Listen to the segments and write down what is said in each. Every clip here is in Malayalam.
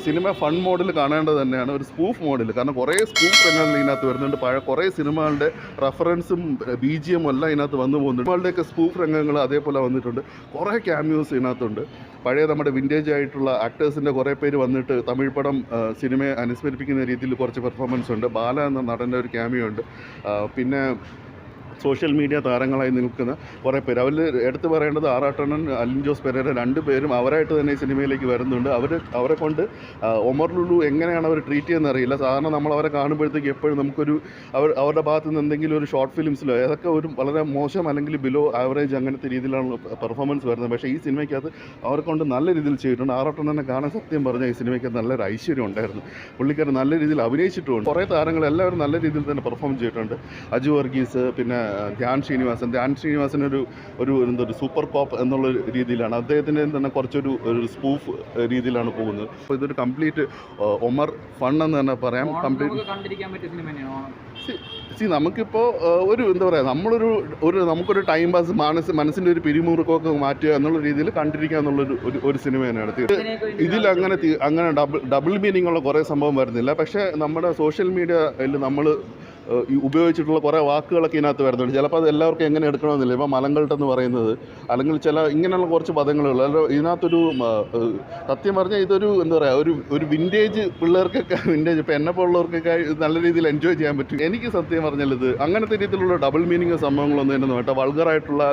സിനിമ ഫൺ മോഡിൽ കാണേണ്ടത് തന്നെയാണ്, ഒരു സ്പൂഫ് മോഡിൽ. കാരണം കുറേ സ്പൂഫ് രംഗങ്ങൾ ഇതിനകത്ത് വരുന്നുണ്ട്. കുറേ സിനിമകളുടെ റെഫറൻസും BGM എല്ലാം ഇതിനകത്ത് വന്നു പോകുന്നുണ്ട്. സിനിമകളുടെയൊക്കെ സ്പൂഫ് രംഗങ്ങൾ അതേപോലെ വന്നിട്ടുണ്ട്. കുറേ ക്യാമിയോസ് ഇതിനകത്തുണ്ട്. പഴയ നമ്മുടെ വിൻറ്റേജ് ആയിട്ടുള്ള ആക്ടേഴ്സിൻ്റെ കുറേ പേര് വന്നിട്ട് തമിഴ് പടം സിനിമയെ അനുസ്മരിപ്പിക്കുന്ന രീതിയിൽ കുറച്ച് പെർഫോമൻസ് ഉണ്ട്. ബാല എന്ന നടൻ്റെ ഒരു ക്യാമിയോ ഉണ്ട്. പിന്നെ സോഷ്യൽ മീഡിയ താരങ്ങളായി നിൽക്കുന്ന കുറേ പേര്. അവരിൽ എടുത്തു പറയേണ്ടത് ആറാട്ടണ്ണൻ, അലിൻ ജോസ് പെരേര, 2 പേരും അവരായിട്ട് തന്നെ ഈ സിനിമയിലേക്ക് വരുന്നുണ്ട്. അവരെ കൊണ്ട് ഒമർ ലുലു എങ്ങനെയാണ് അവർ ട്രീറ്റ് ചെയ്യുന്നത് അറിയില്ല. സാധാരണ നമ്മൾ അവരെ കാണുമ്പോഴത്തേക്ക് എപ്പോഴും നമുക്കൊരു അവരുടെ ഭാഗത്ത് നിന്ന് എന്തെങ്കിലും ഒരു ഷോർട്ട് ഫിലിംസിലോ അതൊക്കെ ഒരു വളരെ മോശം അല്ലെങ്കിൽ ബിലോ ആവറേജ് അങ്ങനത്തെ രീതിയിലാണ് പെർഫോമൻസ് വരുന്നത്. പക്ഷേ ഈ സിനിമയ്ക്കകത്ത് അവരെ കൊണ്ട് നല്ല രീതിയിൽ ചെയ്തിട്ടുണ്ട്. ആറാട്ടണ്ണനെ കാണാൻ സത്യം പറഞ്ഞാൽ ഈ സിനിമയ്ക്ക് നല്ലൊരു ഐശ്വര്യം ഉണ്ടായിരുന്നു. പുള്ളിക്കാരൻ നല്ല രീതിയിൽ അഭിനയിച്ചിട്ടുമുണ്ട്. കുറേ താരങ്ങൾ എല്ലാവരും നല്ല രീതിയിൽ തന്നെ പെർഫോം ചെയ്തിട്ടുണ്ട്. അജു വർഗീസ്, പിന്നെ ധ്യാൻ ശ്രീനിവാസൻ ഒരു സൂപ്പർ കോപ്പ് എന്നുള്ള രീതിയിലാണ്. അദ്ദേഹത്തിൻ്റെ തന്നെ കുറച്ചൊരു സ്പൂഫ് രീതിയിലാണ് പോകുന്നത്. അപ്പോൾ ഇതൊരു കംപ്ലീറ്റ് ഒമർ ഫൺ എന്ന് തന്നെ പറയാം. നമുക്കിപ്പോൾ എന്താ പറയുക, നമുക്കൊരു ടൈം പാസ്, മനസ്സിൻ്റെ ഒരു പിരിമുറുക്കമൊക്കെ മാറ്റുക എന്നുള്ള രീതിയിൽ കണ്ടിരിക്കുക എന്നുള്ളൊരു സിനിമ തന്നെയാണ്. ഇതിൽ അങ്ങനെ ഡബിൾ മീനിങ് ഉള്ള കുറേ സംഭവം വരുന്നില്ല. പക്ഷേ നമ്മുടെ സോഷ്യൽ മീഡിയയിൽ നമ്മൾ ഉപയോഗിച്ചിട്ടുള്ള കുറേ വാക്കുകളൊക്കെ ഇതിനകത്ത് വരുന്നുണ്ട്. ചിലപ്പോൾ അത് എല്ലാവർക്കും എങ്ങനെ എടുക്കണമെന്നില്ല. ഇപ്പോൾ മലങ്കൾട്ടെന്ന് പറയുന്നത് അല്ലെങ്കിൽ ഇങ്ങനെയുള്ള കുറച്ച് പദങ്ങളുകൾ ഇതിനകത്തൊരു സത്യം പറഞ്ഞാൽ ഇതൊരു എന്താ പറയുക, ഒരു വിൻറ്റേജ് പിള്ളേർക്കൊക്കെ, വിൻറ്റേജ് ഇപ്പോൾ എന്നെപ്പോലുള്ളവർക്കൊക്കെ നല്ല രീതിയിൽ എൻജോയ് ചെയ്യാൻ പറ്റും. എനിക്ക് സത്യം പറഞ്ഞാൽ ഇത് അങ്ങനത്തെ രീതിയിലുള്ള ഡബിൾ മീനിങ് സംഭവങ്ങളൊന്നും തന്നെ കേട്ടോ, വൾഗറായിട്ടുള്ള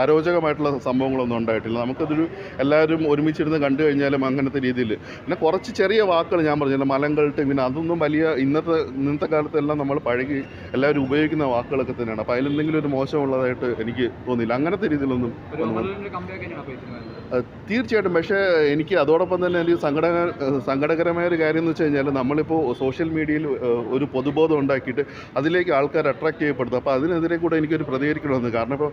അരോചകമായിട്ടുള്ള സംഭവങ്ങളൊന്നും ഉണ്ടായിട്ടില്ല. നമുക്കതൊരു എല്ലാവരും ഒരുമിച്ചിരുന്ന് കണ്ടു കഴിഞ്ഞാലും അങ്ങനത്തെ രീതിയിൽ. പിന്നെ കുറച്ച് ചെറിയ വാക്കുകൾ ഞാൻ പറഞ്ഞില്ല, മലങ്കൾട്ട്, പിന്നെ അതൊന്നും വലിയ ഇന്നത്തെ കാലത്തെല്ലാം നമ്മൾ എല്ലാവരും ഉപയോഗിക്കുന്ന വാക്കുകളൊക്കെ തന്നെയാണ്. അപ്പോൾ അതിലെന്തെങ്കിലും ഒരു മോശമുള്ളതായിട്ട് എനിക്ക് തോന്നിയില്ല. അങ്ങനത്തെ രീതിയിലൊന്നും തീർച്ചയായിട്ടും. പക്ഷേ എനിക്ക് അതോടൊപ്പം തന്നെ എനിക്ക് സങ്കടകരമായ ഒരു കാര്യം എന്ന് വെച്ച് കഴിഞ്ഞാൽ, നമ്മളിപ്പോൾ സോഷ്യൽ മീഡിയയിൽ ഒരു പൊതുബോധം ഉണ്ടാക്കിയിട്ട് അതിലേക്ക് ആൾക്കാർ അട്രാക്ട് ചെയ്യപ്പെടുന്നു. അപ്പോൾ അതിനെതിരെ കൂടെ എനിക്കൊരു പ്രതികരിക്കണമെന്ന്. കാരണം ഇപ്പോൾ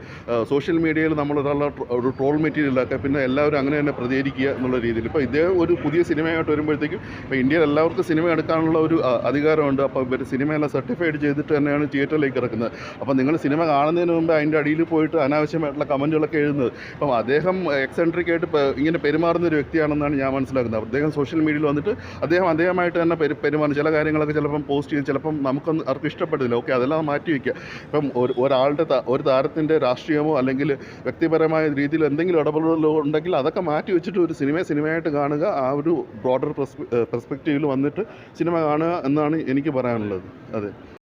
സോഷ്യൽ മീഡിയയിൽ നമ്മളൊരാളുടെ ഒരു ട്രോൾ മെറ്റീരിയലൊക്കെ പിന്നെ എല്ലാവരും അങ്ങനെ തന്നെ പ്രതികരിക്കുക എന്നുള്ള രീതിയിൽ. ഇപ്പോൾ ഇതേ ഒരു പുതിയ സിനിമയായിട്ട് വരുമ്പോഴത്തേക്കും ഇപ്പോൾ ഇന്ത്യയിൽ എല്ലാവർക്കും സിനിമ എടുക്കാനുള്ള ഒരു അധികാരമുണ്ട്. അപ്പോൾ ഇവർ സിനിമയെല്ലാം സർട്ടിഫൈഡ് ചെയ്തിട്ട് തന്നെയാണ് തിയേറ്ററിലേക്ക് ഇറക്കുന്നത്. അപ്പോൾ നിങ്ങൾ സിനിമ കാണുന്നതിന് മുമ്പ് അതിൻ്റെ അടിയിൽ പോയിട്ട് അനാവശ്യമായിട്ടുള്ള കമൻറ്റുകളൊക്കെ എഴുതുന്നത്. അപ്പം അദ്ദേഹം എക്സെൻട്രിക് ആയിട്ട് ഇങ്ങനെ പെരുമാറുന്ന ഒരു വ്യക്തിയാണെന്നാണ് ഞാൻ മനസ്സിലാക്കുന്നത്. അദ്ദേഹം സോഷ്യൽ മീഡിയയിൽ വന്നിട്ട് അദ്ദേഹമായിട്ട് തന്നെ പെരുമാറുന്ന ചില കാര്യങ്ങളൊക്കെ ചിലപ്പം പോസ്റ്റ് ചെയ്ത് ചിലപ്പം നമുക്കൊന്നും അവർക്ക് ഇഷ്ടപ്പെടില്ല. ഓക്കെ, അതെല്ലാം മാറ്റി വയ്ക്കുക. ഇപ്പം ഒരു താരത്തിൻ്റെ രാഷ്ട്രീയമോ അല്ലെങ്കിൽ വ്യക്തിപരമായ രീതിയിൽ എന്തെങ്കിലും ഇടപെടലോ ഉണ്ടെങ്കിൽ അതൊക്കെ മാറ്റി വെച്ചിട്ട് ഒരു സിനിമയായിട്ട് കാണുക. ആ ഒരു ബ്രോഡർ പെർസ്പെക്റ്റീവിൽ വന്നിട്ട് സിനിമ കാണുക എന്നാണ് എനിക്ക് പറയാനുള്ളത്. അതെ.